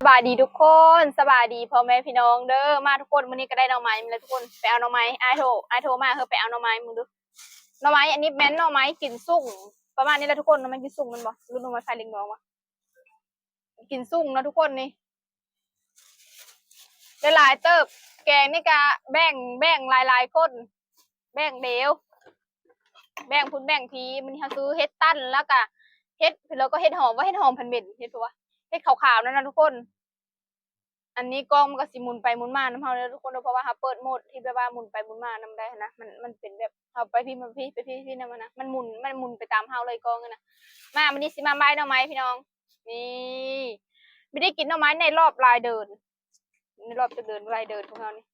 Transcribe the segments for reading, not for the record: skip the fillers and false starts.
สบายดีทุกคนสบายดีพ่อแม่พี่น้องเด้อมาทุกคนวันนี้ก็ได้หน่อไม้มาแล้วทุกคนไปเอาหน่อไม้ไอโทรมาไปเอาหน่อไม้มึงดูหน่อไม้อันนี้แม่นหน่อไม้กินสุ่งประมาณนี้แหละทุกคนหน่อไม้กินสุ่งมันบอกรู้หน่อไม้ไฟเล็กน้องวะกินสุ่งนะทุกคนนี่ได้หลายเติบแกงนี่กะแบ่งหลายคนแบ่งเดียวแบ่งพุ่นแบ่งทีมันเขาซื้อเฮ็ดตั้นแล้วก็เฮ็ดแล้วก็เฮ็ดหอมว่าเฮ็ดหอมพันเม็ดเฮ็ดตัวเฮ็ดขาวๆนั่นนะทุกคน อันนี้กล้องมันก็สิหมุนไปหมุนมาน้ำเฮาเลยทุกคนเพราะว่าเขาเปิดโหมดที่แบบว่าหมุนไปหมุนมาน้ำได้นะมันเป็นแบบเอาไปพี่มาพี่ไปพี่นั่นนะมันหมุนไปตามเฮาเลยกล้องนะมาวันนี้สิมาใบหน่อไม้พี่น้องนี่ไม่ได้กินหน่อไม้ในรอบรายเดินในรอบจะเดินรายเดินของเรานี่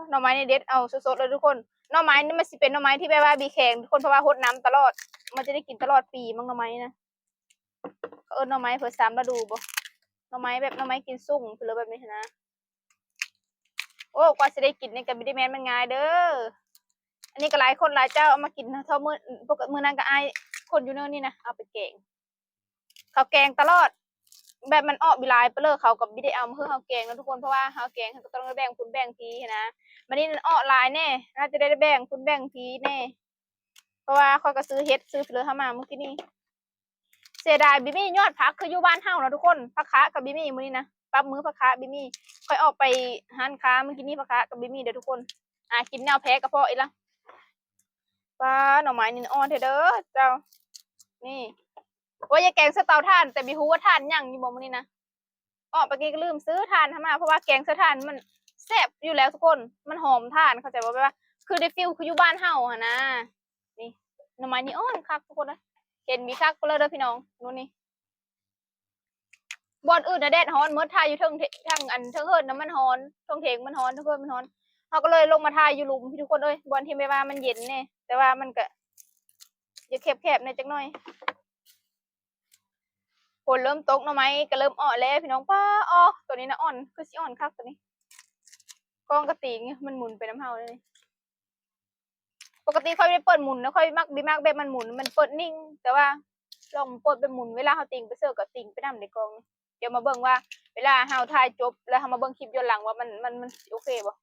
หน่อไม้ในเด็ดเอาสดๆเลยทุกคนหน่อไม้นี่มันสิเป็นหน่อไม้ที่แบบว่าบีแข็งทุกคนเพราะว่าฮดน้ำตลอดมันจะได้กินตลอดปีมั้งหน่อไม้นะหน่อไม้เผื่อซ้ำมาดูบ่หน่อไม้แบบหน่อไม้กินสุ่งหรือแบบนี้นะโอ้กว่าจะได้กินนี่กับบิดแมนมันง่ายเด้ออันนี้ก็หลายคนหลายเจ้าเอามากินเท่ามื้อปกติมื้อนั้นก็อายคนอยู่เนิ่นนี่นะเอาไปแกงเขาแกงตลอดแบบมันออกบิลายไปเลยเขากับบิได้เอามาเพื่อเขาแกงนะทุกคนเพราะว่าเขาแกงเขาก็ต้องแบ่งคุณแบ่งทีนะมันนี่มันออกลายแน่น่าจะได้แบ่งคุณแบ่งทีแน่เพราะว่าเขาก็ซื้อเฮ็ดซื้อเปลือกเข้ามาเมื่อกี้นี้เสียดายบิมี่ยอดพักคืออยู่บ้านเฮานะทุกคนพักคะกับบิมี่มื้อนี้นะปั๊บมือพักคะบิมี่ค่อยออกไปห้านค้าเมื่อกี้นี้พักคะกับบิมี่เดี๋ยวทุกคนกินแนวแพ้กระเพาะอีกละปลาหน่อไม้นินอ่อนเถอะเด้อเจ้านี่ว่าจะแกงสเตาถ่านแต่บิฮูว่าถ่านยังอยู่บ่มื้อนี้นะออกไปกินก็ลืมซื้อถ่านทำมาเพราะว่าแกงสะถ่านมันแซ่บอยู่แล้วทุกคนมันหอมถ่านเข้าใจว่าคือได้ฟิลคืออยู่บ้านเฮาหะนะนี่หน่อไม้นินอ่อนคักทุกคนนะเห็นมีคักไปเลยเด้อพี่น้องนู่นนี่บอนอื่นนะแดดฮ้อนเมื่อทายอยู่ทั้งอันทั้งเฮิร์นน้ำมันฮ้อนทั้งเถงมันฮ้อนทั้งเฮิร์นมันฮ้อนเขาก็เลยลงมาทายอยู่หลุมพี่ทุกคนเอ้ยบอลที่ไม่ว่ามันเย็นเนี่ยแต่ว่ามันก็จะแคบๆในจักหน่อยฝนเริ่มตกเนาะไหมก็เริ่มอ่อนแล้วพี่น้องป้าอ๋อตัวนี้นะอ่อนคือสิอ่อนคักตัวนี้กองกระติงมันหมุนไปน้ำเฮาเลยปกติค่อยไม่เปิดหมุนแล้วค่อยมักบีมากแบบมันหมุนมันเปิดนิ่งแต่ว่าลองเปิดเป็นหมุนเวลาเขาติงไปเสิร์ฟกับติงไปนำในกองเดี๋ยวมาเบิ่งว่าเวลาเฮาถ่ายจบแล้วเฮามาเบิ่งคลิปย้อนหลังว่ามันโอเคบ่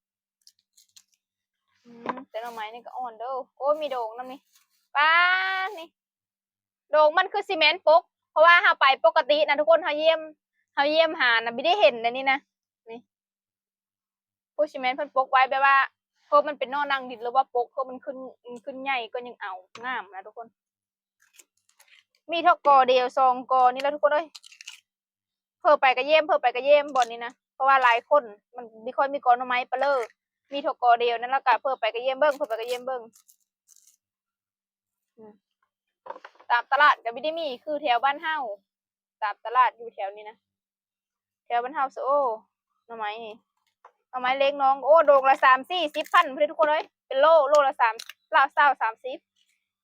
แต่หน่อไม้นี่ก็อ่อนเด้อโอ้มีโด่งน้ำนี่ป้านี่โด่งมันคือซีเมนต์ปกเพราะว่าเฮาไปปกตินะทุกคนเฮาเยี่ยมหานะไม่ได้เห็นนะนี่นะนี่ผู้ซีเมนต์เพิ่นปกไว้แบบว่าเพราะมันเป็นนอนั่งดินหรือว่าปกเพราะมันขึ้นใหญ่ก็ยังเอางามนะทุกคนมีเท่ากอเดียว2 กอนี่แล้วทุกคนเอ้ยเพิ่มไปก็เยี่ยมบ่อนนี้นะเพราะว่าหลายคนมันมีคนมีกอหน่อไม้ปะเลยมีเท่ากอเดียวนั่นแล้วก็เพิ่มไปก็เยี่ยมเบิ่งตามตลาดก็ไม่ได้มีคือแถวบ้านเฮาตามตลาดอยู่แถวนี้นะแถวบ้านเฮาโอ้หน่อไม้นี่หน่อไม้เล็กน้องโอ้โดงละ30-40 พันเพื่อนทุกคนเลยเป็นโลละ30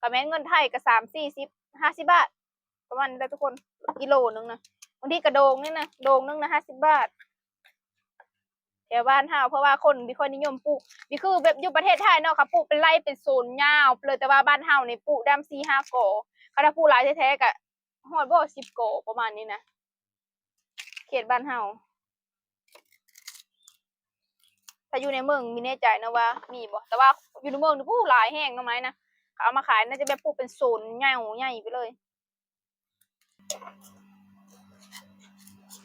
ก็แม่นเงินไทยก็30-40-50 บาทประมาณได้ทุกคนกิโลนึงนะบางทีกระโดงนี่นะโดงนึงนะ50 บาทแถวบ้านเฮาเพราะว่าคนมีคนนิยมปลูกนี่คือแบบอยู่ประเทศไทยเนาะค่ะปลูกเป็นไร่เป็นโซนยาวเลยแต่ว่าบ้านเฮานี่ปลูกดำ4-5 กอถ้าปลูกหลายแท้ๆก็ฮอดบ่10 กอประมาณนี้นะเขตบ้านเฮาถ้าอยู่ในเมืองมีแน่ใจนะว่ามีบ่แต่ว่าอยู่ในเมืองนี่หลายแห้งหน่อไม้นะเอามาขายน่าจะแบบปลูกเป็นโซนใหญ่ไปเลย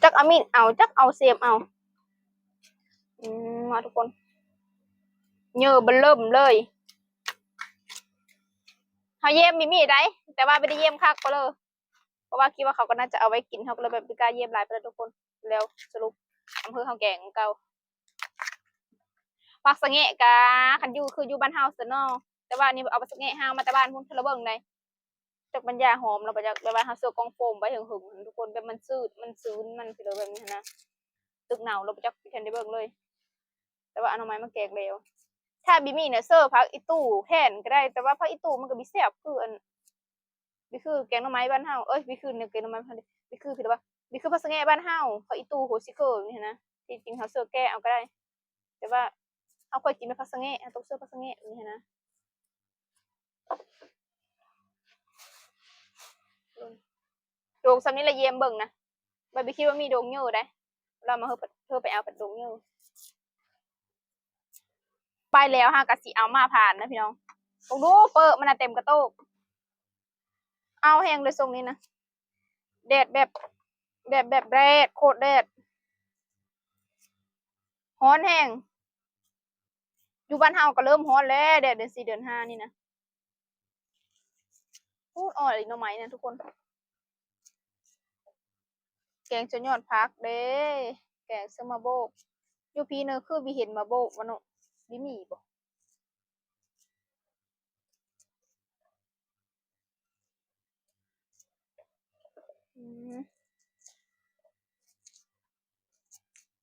จักเอามีดเอาจักเอาเสียมเอามาทุกคนเยอะเบิ่มเริ่มเลยเขาเยี่ยมมีได้แต่ว่าไม่ได้เยี่ยมคักก็เลยเพราะว่าคิดว่าเขาก็น่าจะเอาไว้กินเขาก็เลยแบบไม่กล้าเยี่ยมหลายไปเลยทุกคนแล้วสรุปอำเภอเขาแกงเก่าปักสะเงะกะคันอยู่คืออยู่บ้านเฮาซะเนาะแต่ว่านี่เอาไปสะเงะห้างมาแต่บ้านพุ่นทะเลเบิ่งได้จากบรรยาหอมเราไปจากแบบว่าเฮาเสือกองโฟมไว้หึงๆทุกคนแบบมันซืดมันซื้นมันสิเลยแบบนี้นะตึกหนาวเราไปจากพี่ทันได้เบิ่งเลยแต่ว่าเอาหน่อไม้มาแกงแล้วถ้าบิมี่เนี่ยเซอร์พักอีตู้แทนก็ได้แต่ว่าพักอีตู้มันก็บิแซ่บคืออันบิคือแกงหน่อไม้บ้านเฮาเอ้ยบิคือเนี่ยแกงหน่อไม้บ้านบิคือว่าบิคือภาษาแง่บ้านเฮาพักอีตู้โหซิเกอร์นี่นะจริงๆเขาเซอร์แก้เอาก็ได้แต่ว่าเอาค่อยกินเป็นภาษาแง่ต้องเซอร์ภาษาแง่นี่นะโรงซ้ำนี้ละเยี่ยมเบิ่งนะ บาร์บีคิวว่ามีดงอยู่ได้เรามาเธอไปเอาผัดดงอยู่ไปแล้วฮะกะสิเอามาผ่านนะพี่น้องผมดูเปิดมันเต็มกระโตกเอาแห้งเลยทรงนี้นะแดดแบบแดดโคตรแดดฮ้อนแห้งอยู่บ้านเฮาก็เริ่มฮ้อนแล้วแดดเดือน4เดือน5นี่นะพูดอ่อยหน่อไม้นะทุกคนแกงจนยอดพักเด้แกงเซมาโบกอยู่พีเนอคือบีเห็นมาโบกวะเนาะบีมีบ่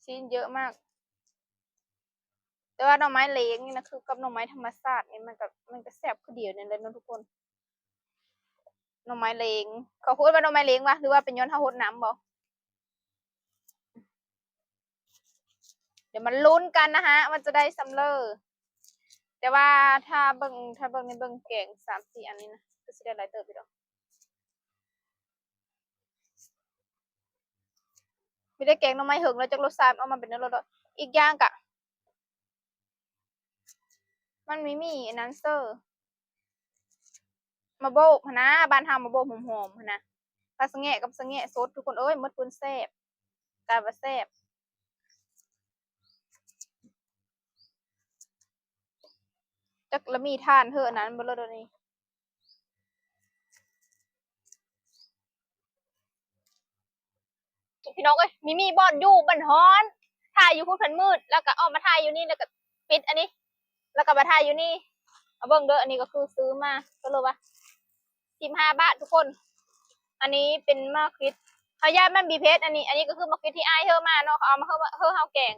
ชิ้นเยอะมากแต่ว่าหน่อไม้เล้งนี่นะคือกับหน่อไม้ธรรมชาตินี่มันก็แซ่บคือเดียวนี่เลยเนาะทุกคนหน่อไม้เล้งเขาพูดว่าหน่อไม้เล้งวะหรือว่าเป็นย้อนเฮาโหดน้ำบ่เดี๋ยวมันลุ้นกันนะฮะมันจะได้ซัมเลอร์แต่ว่าถ้าเบิ่งในเบิ่งแกง3-4อันนี้นะก็สิได้หลายเติบอยู่ดอกไม่ได้แกงหน่อไม้เหิงแล้วจากรสชาติเอามาเป็นเนื้อรสอีกอย่างกะมันไม่มีอันนั้นเซอร์มาโบกนะบ้านเฮามาโบกหอมๆนะปลาสะแงะกับสะแงะสดทุกคนเอ้ยมดปุนแซ่บกลายว่าแซ่บจักละมีทานเถอะนั้นบ่เลยเดี๋ยวนี้พี่น้องเอ้ยมีบ่อนอยู่บ่อนฮ้อนถ่ายอยู่พุ่นเพิ่นมืดแล้วก็ออกมาถ่ายอยู่นี่แล้วก็ปิดอันนี้แล้วก็มาถ่ายอยู่นี่เอาเบิ่งเด้ออันนี้ก็คือซื้อมาก็เลยว่า15 บาททุกคนอันนี้เป็นมะขิดเขาย่ามันบีเพชรอันนี้ก็คือมะขิดที่อ้ายเฮอมาเนาะเขาเอามาเฮอเฮาแกง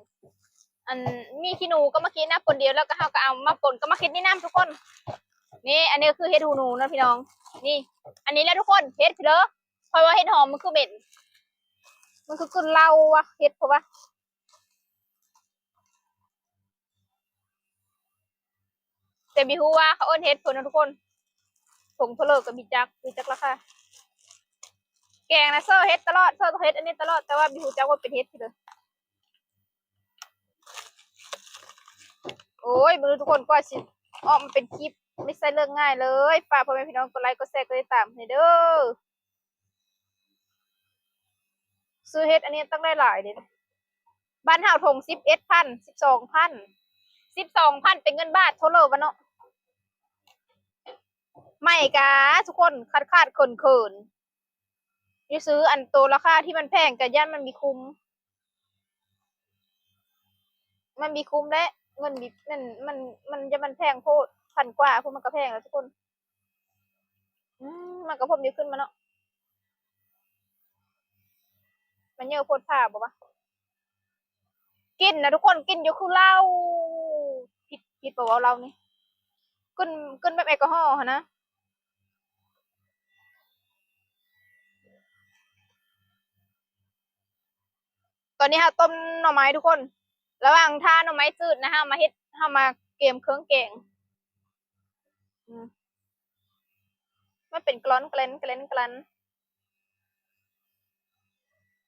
อันมีขี้หนูก็มะขิดนะปนเดียวแล้วก็เฮาก็เอามาปนก็มะขิดนี่น้ำทุกคนนี่อันนี้คือเห็ดหูหนูนะพี่น้องนี่อันนี้แหละทุกคนเห็ดพี่เด้อเพราะว่าเห็ดหอมมันคือเหม็นมันคือกลิ่นเหล้าวะเห็ดเพราะว่าแต่บิฮูว่าเขาเอิ้นเห็ดเพิ่นนะทุกคนผงเพลอกับบิจักราคาแกงนะเซอร์เฮ็ดตลอดเซอร์ก็เฮ็ดอันนี้ตลอดแต่ว่าบิฮูจักว่าเป็นเฮ็ดพี่เด้อโอ้ยบ่รู้ทุกคนก็สิออกมาเป็นคลิปไม่ใช่เรื่องง่ายเลยฝากพ่อแม่พี่น้องกดไลค์กดแชร์กดติดตามให้เด้อซื้อเฮ็ดอันนี้ต้องได้หลายเด้บ้านเฮาถง11,000 12,000 12,000เป็นเงินบาทเท่าเลยวะเนาะไม่กะทุกคนคาดเขินนี่ซื้ออันโตราคาที่มันแพงกะย่านมันมีคุ้มและเงินบินั่นมันแพงโพดพันกว่าพวกมันก็แพงแล้วทุกคนมันก็พมเยอะขึ้นมาเนาะมันเยอะโพดผ้าบอกว่ากินนะทุกคนกินอยู่คือเหล้าผิดบอกว่าเรานี่กินแบบแอลกอฮอล์นะตอนนี้ค่ะต้มหน่อไม้ทุกคนระหว่างท่าหน่อไม้จืดนะฮะมาเฮ็ดเฮามาเกมเครื่องแกงมันเป็นกลอนแกลน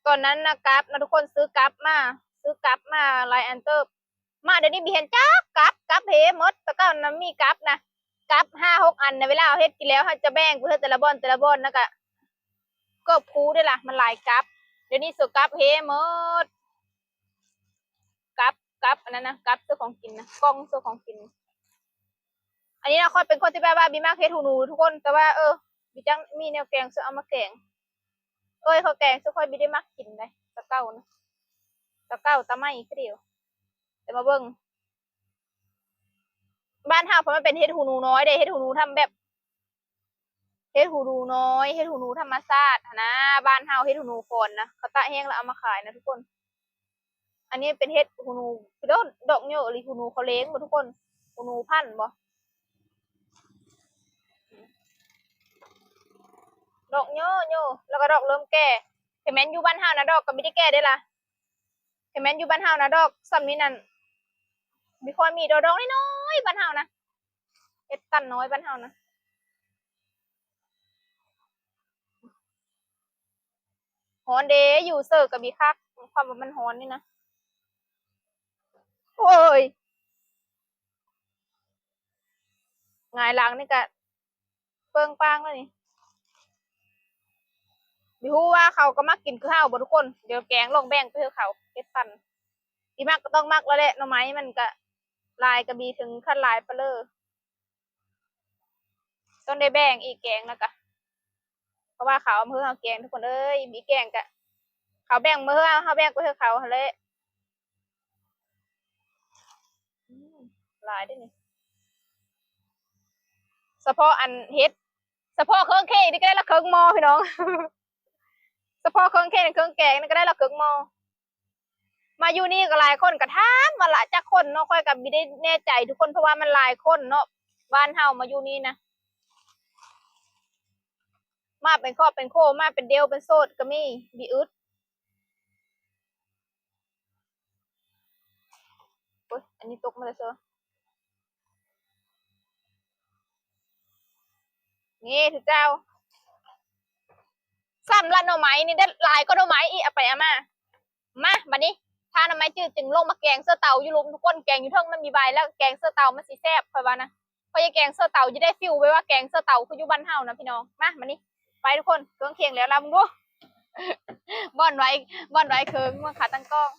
ตอนนั้นนะกับนะทุกคนซื้อกับมาไลน์อันเตอร์มาเดี๋ยวนี้มีเห็นจ้ากับเฮหมดแต่ก็นั้นมีกับนะกับ5-6อันในเวลาเอาเฮ็ดกินแล้วเขาจะแบ่งเพื่อแต่ละบอนนะก็พูได้ล่ะมันหลายกับเดี๋ยวนี้ซื้อกับเฮหมดกับอันนั้นนะกับซื้อของกินนะกล้องซื้อของกินอันนี้นะค่อยเป็นคนที่แบบว่ามีมากเฮ็ดหูหนูทุกคนแต่ว่ามีจังมีแนวแกงซื้อเอามาแกงเขาแกงซื้อค่อยไม่ได้มักกินเลยตะเก้านะตะเก้าตะไม้คือเดียวแต่มาเบิ่งบ้านเฮาเพราะมันเป็นเฮ็ดหูหนูน้อยเด้เฮ็ดหูหนูทำแบบเฮ็ดหูหนูน้อยเฮ็ดหูหนูธรรมชาตินะบ้านเฮาเฮ็ดหูหนูคนนะเขาตะแห้งแล้วเอามาขายนะทุกคนอันนี้เป็นเฮ็ดหูหนูคือดอกเยอะหรือหูหนูเขาเลี้ยงบ่ทุกคนหูหนูพันธุ์บ่ดอกเยอะแล้วก็ดอกเริ่มแก่แต่แม้นอยู่บ้านเฮานะดอกก็ไม่ได้แก่ได้ล่ะแต่แม้นอยู่บ้านเฮานะดอกซ้ำนี้นั่นมีค่อยมีดอกน้อยๆบ้านเฮานะเฮ็ดตันน้อยบ้านเฮานะ ฮอนเดอยู่เซอร์กับบีคักความว่ามันฮอนนี่นะโอ้ยหงายหลังนี่กะเปิงปังแล้วนี่บิฮู้ว่าเขาก็มักกินคือข้าวบ่ทุกคนเดี๋ยวแกงลงแบ่งไปเถอะเขาเฮ็ดตันดีมากก็ต้องมักแล้วแหละหน่อไม้มันก็ลายกระบีถึงขั้นลายไปเลยต้องได้แบ่งอีกแกงแล้วกะเพราะว่าเขาเอามือเขาแกงทุกคนเอ้ยมีแกงกะเขาแบ่งมือเขาแบ่งไปเถอะเขาเลยลายได้นี่เฉพาะอันเฮ็ดเฉพาะเครื่องเทศนี่ก็ได้ละเครื่องหม้อพี่น้องเฉพาะเครื่องเทศเครื่องแกงนี่ก็ได้ละเครื่องหม้อมาอยู่นี่ก็หลายคนก็ถามว่าละจักคนเนาะค่อยกับไม่ได้แน่ใจทุกคนเพราะว่ามันหลายคนเนาะบ้านเฮามาอยู่นี่นะมาเป็นครอบเป็นโคมาเป็นเดียวเป็นโซดก็มีบีอึดโอ้ยอันนี้ตกมาเลยเซอนี่ทุกเจ้าซ้ำละหน่อไม้นี่ได้หลายก็หน่อไม้อีเอาไปเอามาบัดนี้ถ้าหน่อไม้จืดจึงลงมาแกงเสื้อเต่าอยู่ลุมทุกคนแกงอยู่เทิงมันมีใบแล้วแกงเสื้อเต่ามันสีแซ่บค่อยว่านะพอจะแกงเสื้อเต่าจะได้ฟิลไว้ว่าแกงเสื้อเต่าคืออยู่บ้านเฮานะพี่น้องมานี่ไปทุกคนเครื่องเคียงแล้วลำดูบ่อนไว้เคิงมาขาตั้งกล้อง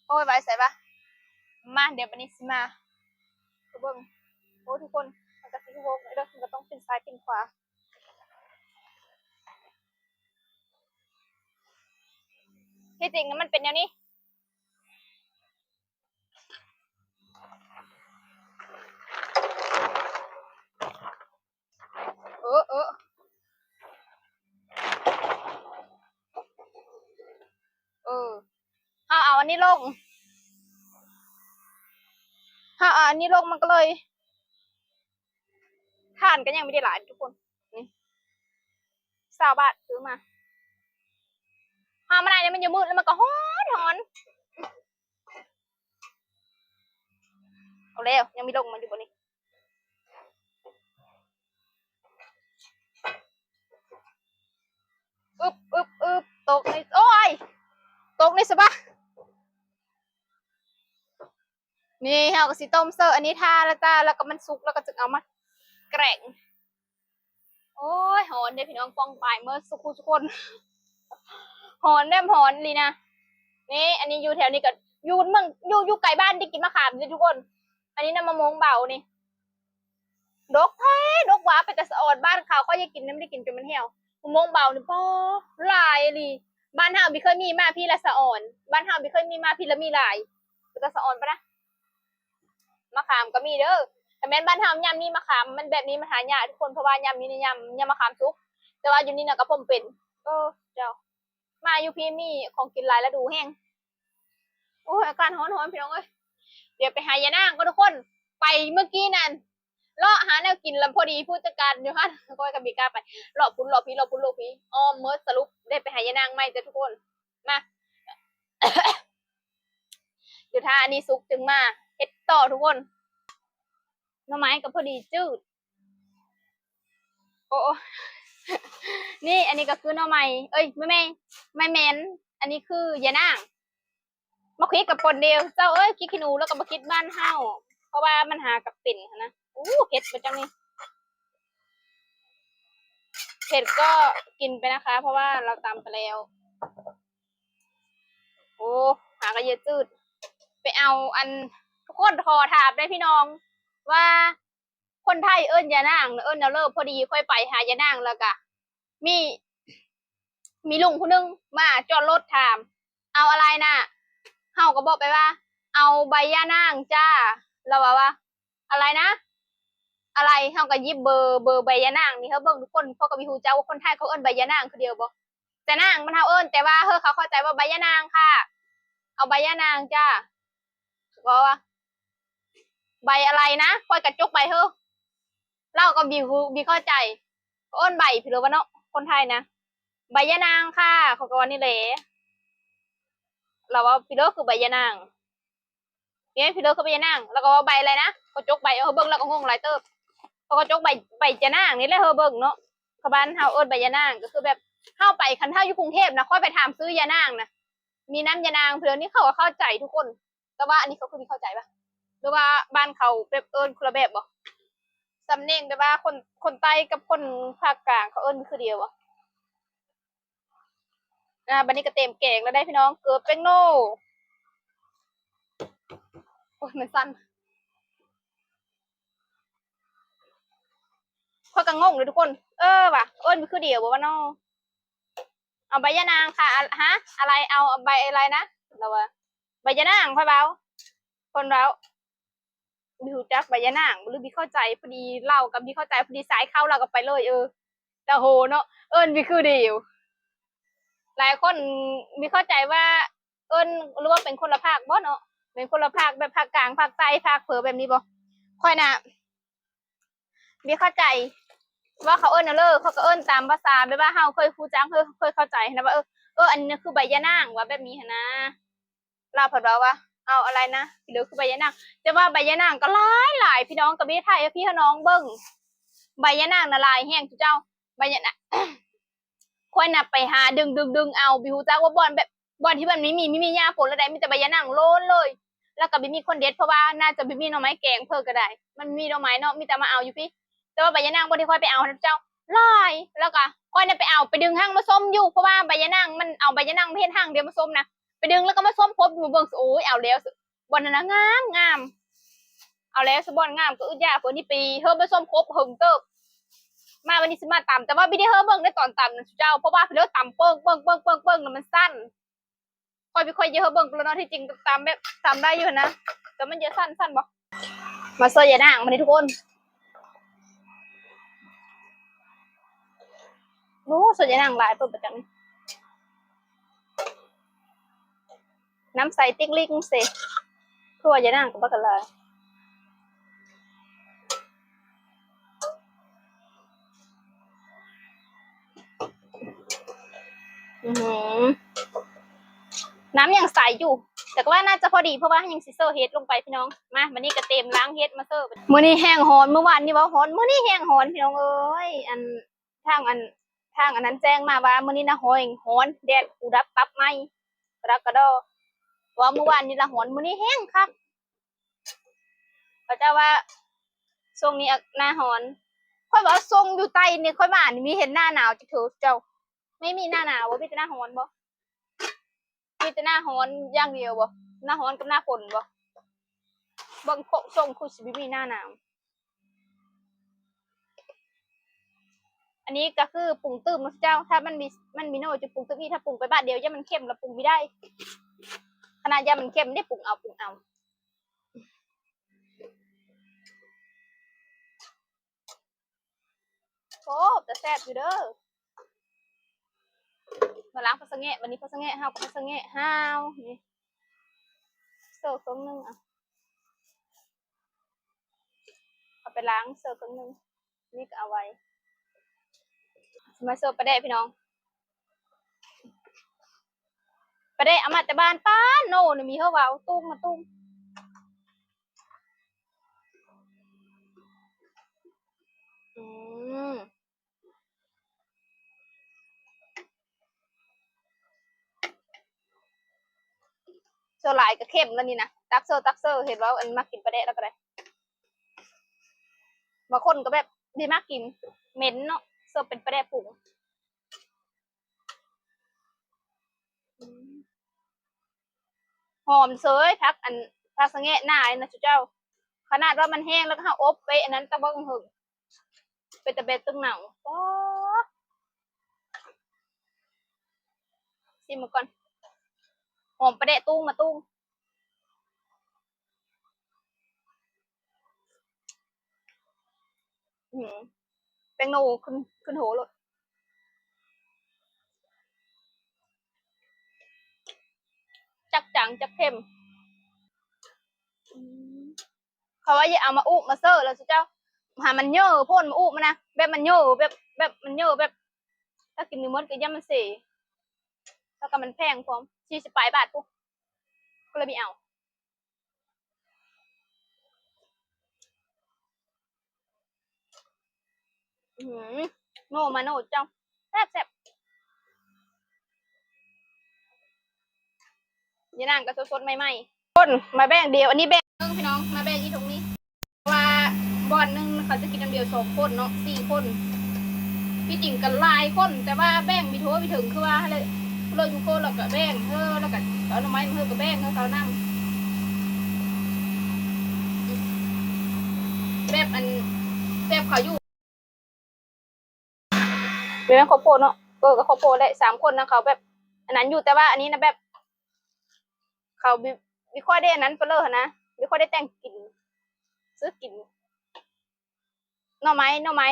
โอ้ยไว้ใส่ปะมาเดี๋ยวบัดนี้สิมาเบิ่งโอ้ทุกคนมันจะสิโวกเด้อมันก็ต้องเป็นซ้ายเป็นขวาที่จริงมันเป็นแนวนี้เออเอาอันนี้ลงเอาอันนี้ลงมันก็เลยทานกันยังไม่ได้หลายทุกคนนี่20 บาทซื้อมามาได้เนี่ยมันจะมืดแล้วมันก็ฮ้อนเอาแล้วยังมีลงมันอยู่บนนี้อึบตกในโอ้ยตกในสบะนี่เฮาก็สิต้มเสิร์ฟอันนี้ทาแล้วจ้าแล้วก็มันสุกแล้วก็จะเอามาแกร่งโอ้ยหอนเด้พี่น้องป้องปลายเมื่อสุกุทุกคนหอนแนมหอนลีนะนี่อันนี้อยู่แถวนี้ก็อยู่เมืองอยู่ไกลบ้านที่กินมะขามนี่ทุกคนอันนี้น้ำมะม่วงเบานี่ดกแท้ดกหวาไปแต่สะอดบ้านเขาเขาจะกินน้ำไม่ได้กินจนมันเหี่ยวมะม่วงเบานี่ป้อลายลีบ้านเฮาบิเคยมีมาพี่ละสะอ่อนบ้านเฮาบิเคยมีมาพี่ละมีลายแต่สะอ่อนปะนะมะขามก็มีเด้อแต่แม่นบ้านเฮายำนี่มะขามมันแบบนี้มันหายากทุกคนเพราะว่ายำนี่ยำมะขามซุกแต่ว่าอยู่นี่น่ะก็ผมเป็นเจ้ามาอยู่พี่มีของกินหลายแล้วดูแห้งโอ้ยอาการฮ้อนพี่น้องเอ้ยเดี๋ยวไปหายานางก็ทุกคนไปเมื่อกี้นั่นเลาะหาแนวกินแล้วพอดีผู้จัดการอยู่ฮะก็กับบีกาไปเลาะพุ่นเลาะพี่เลาะพุ่นเลาะพี่อ้อมเมื่อสรุปได้ไปหายานางไหมจ้ะทุกคนมาเดี๋ยวถ้าอันนี้ซุกจึงมาเฮ็ดต่อทุกคนหน่อไม้ก็พอดีจืดโอ้นี่อันนี้ก็คือหน่อไม้เอ้ยไม่แมนอันนี้คือยานางมาคิดกับปนเดียวเจ้าเอ้ยคิดขี้หนูแล้วก็มาคิดบ้านเฮาเพราะว่ามันหากับปิ่นนะเผ็ดไปจังนี่เผ็ดก็กินไปนะคะ เพราะว่าเราตำไปแล้วโอ้หากระเยอะจืดไปเอาอันทุกคนทอถามได้พี่น้องว่าคนไทยเอิ้นยานางเอิ้นแนวเลิศพอดีค่อยไปหายานางแล้วก็มีมีลุงผู้นึงมาจอดรถถามเอาอะไรน่ะเฮาก็บอกไปว่าเอาใบยานางจ้าเราว่าอะไรนะอะไรเฮาก็ยิบเบอร์ใบยานางนี่เขาเบิ่งทุกคนเพราะก็มีฮู้จักว่าคนไทยเขาเอิ้นใบยานางคือเดียวบ่แต่นางมันเฮาเอิ้นแต่ว่าเขาเข้าใจว่าใบยานางค่ะเอาใบยานางจ้าก็ว่าใบอะไรนะค่อยกระจกใบเล่าก็บีเข้าใจเอิ้นใบพี่รู้ว่าเนาะคนไทยนะใบยะนางค่ะเขาก็ว่านี่แหละเราว่าพี่เลิกคือใบยะนางเนี่ยพี่เลิกคือใบยะนางแล้วก็ว่าใบอะไรนะก็จกใบเบิ่งแล้วก็งงหลายเติบเขาก็จกใบจะนางนี่แหละเบิ่งเนาะเขาบ้านเฮาเอิ้นใบยะนางก็คือแบบ เข้าไปคันเท่าอยู่กรุงเทพนะค่อยไปถามซื้อยานางนะมีน้ำยานางเพื่อนนี่เขาก็เข้าใจทุกคนแต่ว่าอันนี้เขาคือมีเข้าใจปะหรือว่าบ้านเขาแบบเอิญคนละแบบบ่สำเนียงแบบว่าคนใต้กับคนภาคกลางเขาเอิญคือเดียวบ่บันนี้ก็เต็มแกงแล้วได้พี่น้องเกือบเป็นโน่โอ้ยมันสั้นเขาก็งงเลยทุกคนว่ะเอิญคือเดียวบ่ว่าน้องเอาใบยะนางค่ะฮะอะไรเอาใบอะไรนะเราว่าใบยะนางค่อยเบาคนเราบิวจักใบยะนางหรือบิเข้าใจพอดีเล่ากับบิเข้าใจพอดีสายเข้าเราก็ไปเลยแต่โหเนาะเอิญบิคือเดียวหลายคนบิเข้าใจว่าเอิญหรือว่าเป็นคนละภาคบ่เนาะเป็นคนละภาคแบบภาคกลางภาคใต้ภาคเผอแบบนี้บ่ค่อยน่ะบิเข้าใจว่าเขาเอิญเลิกเขาก็เอิญตามภาษาแบบว่าเฮาเคยคูจังเคยเข้าใจนะว่าอันนี้คือใบยะนางว่าแบบนี้นะเราผัดว่าเอาอะไรนะหรือคือใบยะนางจะว่าใบยะนางก็หลายพี่น้องกับพี่ไทยพี่น้องเบิ้งใบยะนางน่ะลายแห้งจุเจ้าใบยะนางควรนับไปหาดึงเอาบิวจ้าว่าบอลแบบบอลที่มันไม่มีหญ้าฝนแล้วได้มีแต่ใบยะนางโล้นเลยแล้วก็ไม่มีคนเด็ดเพราะว่าน่าจะไม่มีหน่อไม้แกงเพิ่มก็ได้มันมีหน่อไม้เนาะมีแต่มาเอาอยู่พี่แต่ว่าใบยะนางบอลที่ค่อยไปเอาเจ้าลายแล้วก็ค่อยเนี่ยไปเอาไปดึงห้างมาส้มอยู่เพราะว่าใบยะนางมันเอาใบยะนางไม่เห็นห้างเดียวมาส้มนะไปดึงแล้วก็มาส้มพบหมูเบิงโอ้ยเอาแล้วบอลนั้นงามเอาแล้วสบอนงามก็อึดยาฝนนี่ปีเฮิร์บมาส้มครบหึงเติบมาวันนี้สิมาต่ำแต่ว่าไม่ได้เฮิร์บเบิ้งได้ตอนต่ำนะเจ้าเพราะว่าเพื่อต่ำเปิ้งแล้วมันสั้นค่อยไปค่อยเยอะเบิ้งแล้วเนาะที่จริงต่ำแบบต่ำได้อยู่นะแต่มันเยอะสั้นบอกมาเซยยานางมาดิทุกคนโอ้เซยยานางหลายเปิดประจังน้ำใสติ๊กลิงเสทั่วยานางกับบักกันเลยน้ำยังใสอยู่แต่ก็ว่าน่าจะพอดีเพราะว่ายังซิเซอร์เฮดลงไปพี่น้องมาวันนี้ก็เต็มล้างเฮดมาเซอร์มื้อนี้แห้งหอนเมื่อวานนี่ว่าหอนมื้อนี้แห้งหอนพี่น้องเอ้ยทางอันทางอันนั้นแจ้งมาว่ามื้อนี้นะหอยหอนแดดกูดับตับไหมกระดกกระดอว่าเมื่อวานนี่ละหอนมื้อนี้แห้งคักเขาจะว่าทรงนี้หน้าหอนค่อยบอกทรงอยู่ใต้นี่ค่อยมานี่มีเห็นหน้าหนาวจะถือเจ้าไม่มีหน้าหนาวบ่มีแต่หน้าหอนบ่มีแต่หน้าหอนอย่างเดียวบ่หน้าหอนกับหน้าฝนบ่บางทรงคือสิมีหน้าหนาวอันนี้ก็คือปรุงตื้มนะเจ้าถ้ามันมีโน่จะปรุงตื้มนี่ถ้าปรุงไปบ้านเดียวย่ามันเค็มแล้วปรุงไม่ได้ขนาดย่ามันเค็มได้ปรุงเอาโอ้แต่แซ่บอยู่เด้อมาล้างพัสเงะวันนี้พัสเงะห้าวกับพัสเงะห้าวนี่เสิร์ฟครึ่งนึงเอาไปล้างเสิร์ฟครึ่งนึงนี่ก็เอาไว้มาเสิร์ฟไปได้พี่น้องไปได้เอามาแต่บ้านป้าโน่นี่มีเท่าว่าตุ้มมาตุ้มอืมเซอร์ไลน์ก็เข้มแล้วนี่นะตักเซอร์เห็นว่าอันมากินไปได้แล้วก็ได้บางคนก็แบบดีมากกินเหม็นเนาะเสิร์ฟเป็นไปได้ปรุงหอมเสยพักอันพักสะเงะหน้าเลยนะเจ้าขนาดว่ามันแห้งแล้วก็อบไปอันนั้นตะบงหึงเป็นตะเบ็ดตึงหนังโอ้ชิมมาก่อนหอมประเดะตุ้งมาตุ้งแตงโมขึ้นโหเลยจักจังจักเข้มเขาว่าอย่าเอามาอุมาเซอร์แล้วเจ้าหามันเยอะพ่นมาอุมานะแบบมันเยอะแบบมันเยอะแบบถ้ากินมือมดก็ย่ามันเสียแล้วก็มันแพงพร้อม40 บาทปุ๊บก็เลยไม่เอาโนมาโนเจ้าแซ่บ ยานางก็สดๆใหม่ๆคนมาแบ่งเดียวอันนี้แบ่งนึงพี่น้องมาแบ่งอีตรงนี้ว่าบอนนึงเขาจะกินน้ำเดียว2 คนเนาะ4 คนพี่จริงกันหลายคนแต่ว่าแบ่งมีโทไปถึงคือว่าเลยทุกคนแล้วก็แบ่งแล้วก็เอาหน่อไม้มาก็แบ่งเขานั่งแบบอันแบบเขาอยู่เป็นข้าวโพดเนาะก็ข้าวโพดได้3 คนนะเขาแบบอันนั้นอยู่แต่ว่าอันนี้นะแบบเขาไม่ค่อยได้อันนั้นไปเลยนะไม่ค่อยได้แต่งกินซื้อกินหน่อไม้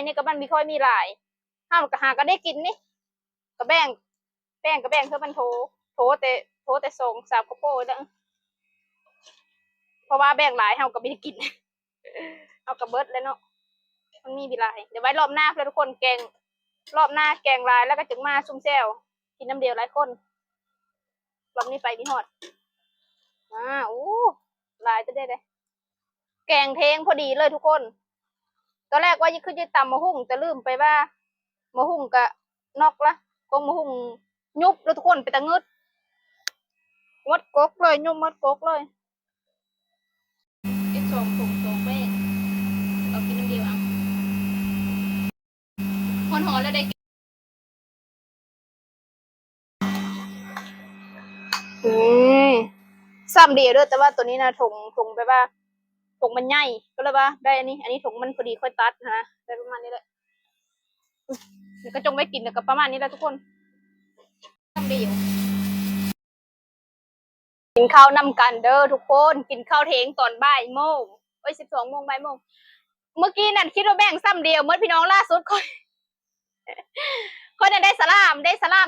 นี่ก็มันไม่ค่อยมีหลายห้ามก็หาก็ได้กินนี่ก็แบ่งเพื่อมันโทแต่ส่ง3 ข้าวโพดแล้วเพราะว่าแบ่งหลายเฮาก็ไม่ได้กินเอากระเบิดเลยเนาะมันมีหลายเดี๋ยวไว้รอบหน้าเพื่อทุกคนแกงรอบหน้าแกงลายแล้วก็จึงมาซุ่มแซวกินน้ำเดียวหลายคนรอบนี้ไปนี่ฮอดอู้ลายจะได้เลยแกงเทงพอดีเลยทุกคนตอนแรกว่าจะตำมะฮุ่งแต่ลืมไปว่ามะฮุ่งกะนอกละกงมะฮุ่งยุบแล้วทุกคนไปตะงึดมดกกเลยยุบมดกกเลยกิน2 ถุงแม่เรากินน้ำเดียวอ่ะหอนๆแล้วได้ซ้ำเดียวด้วยแต่ว่าตัวนี้นะถุงไปว่าถุงมันใหญ่ก็เลยว่าได้อันนี้ถุงมันพอดีค่อยตัดนะได้ประมาณนี้แหละเดี๋ยวก็จงไว้กินแล้วก็ประมาณนี้แหละทุกคนซ้ำเดียวกินข้าวนำกันเด้อทุกคนกินข้าวเทงตอนบ่ายโมง12 โมงบ่ายโมงเมื่อกี้นั่นคิดว่าแบ่งซ้ำเดียวเมื่อพี่น้องล่าสุดคนได้สลาม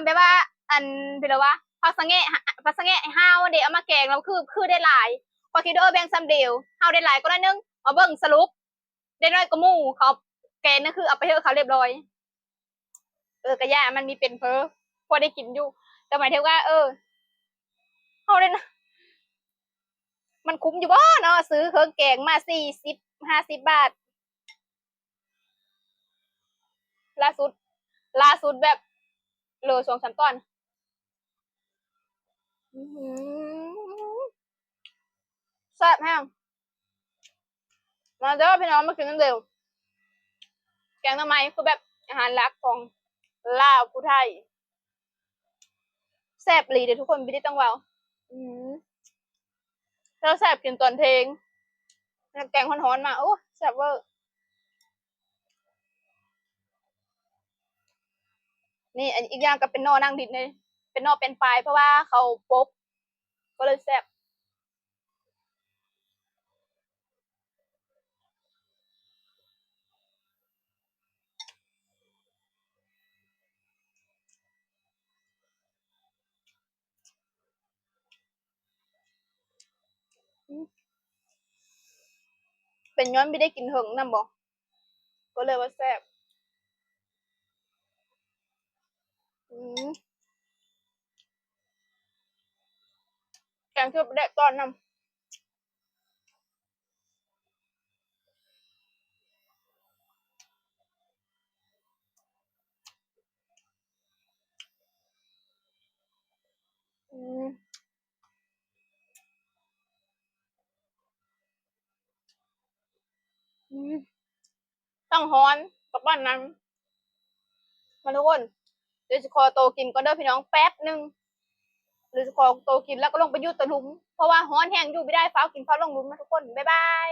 แบบว่าอันเป็นว่าพักสังเกตห้าวเดี๋ยวเอามาแกงแล้วคือได้หลายพอคิดว่าแบ่งซ้ำเดียวห้าวได้หลายก็ได้นึงเอาเบิ่งสรุปได้น้อยก็มู่เขาแกงนั่นคือเอาไปเถอะเขาเรียบร้อยกระยามันมีเป็นพอได้กินอยู่แต่หมายถึงว่าเขาได้นะมันคุ้มอยู่บ่เนาะซื้อเครื่องแกงมา40-50 บาทล่าสุดแบบโล2-3 ก้อนแซ่บแห้งมาเด้อพี่น้องมากินกันเร็วแกงทำไมคือแบบอาหารหลักของลาวผู้ไทยแซ่บหลีเดี๋ยวทุกคนไม่ได้ต้องเว้าแล้วแซ่บกินตอนเพลงแกงฮ้อนๆมาโอ้แซ่บเวอร์นี่อีกอย่างก็เป็นนอนั่งดินเลยเป็นนอเป็นปลายเพราะว่าเขาปกก็เลยแซ่บเป็นย้อนไม่ได้กินเหิงนำบ่ก็เลยว่าแซ่บแกงเชื่อมแดกตอนนำต้องฮ้อนกับบ้านนั้นมาทุกคนเดี๋ยวจะขอโตกินก็เด้อพี่น้องแป๊บหนึ่งหรือจะขอโตกินแล้วก็ลงไปยุดตะลุมเพราะว่าฮ้อนแห้งอยู่ไม่ได้ฟ้ากินฟ้าลงลุมนะทุกคนบ๊ายบาย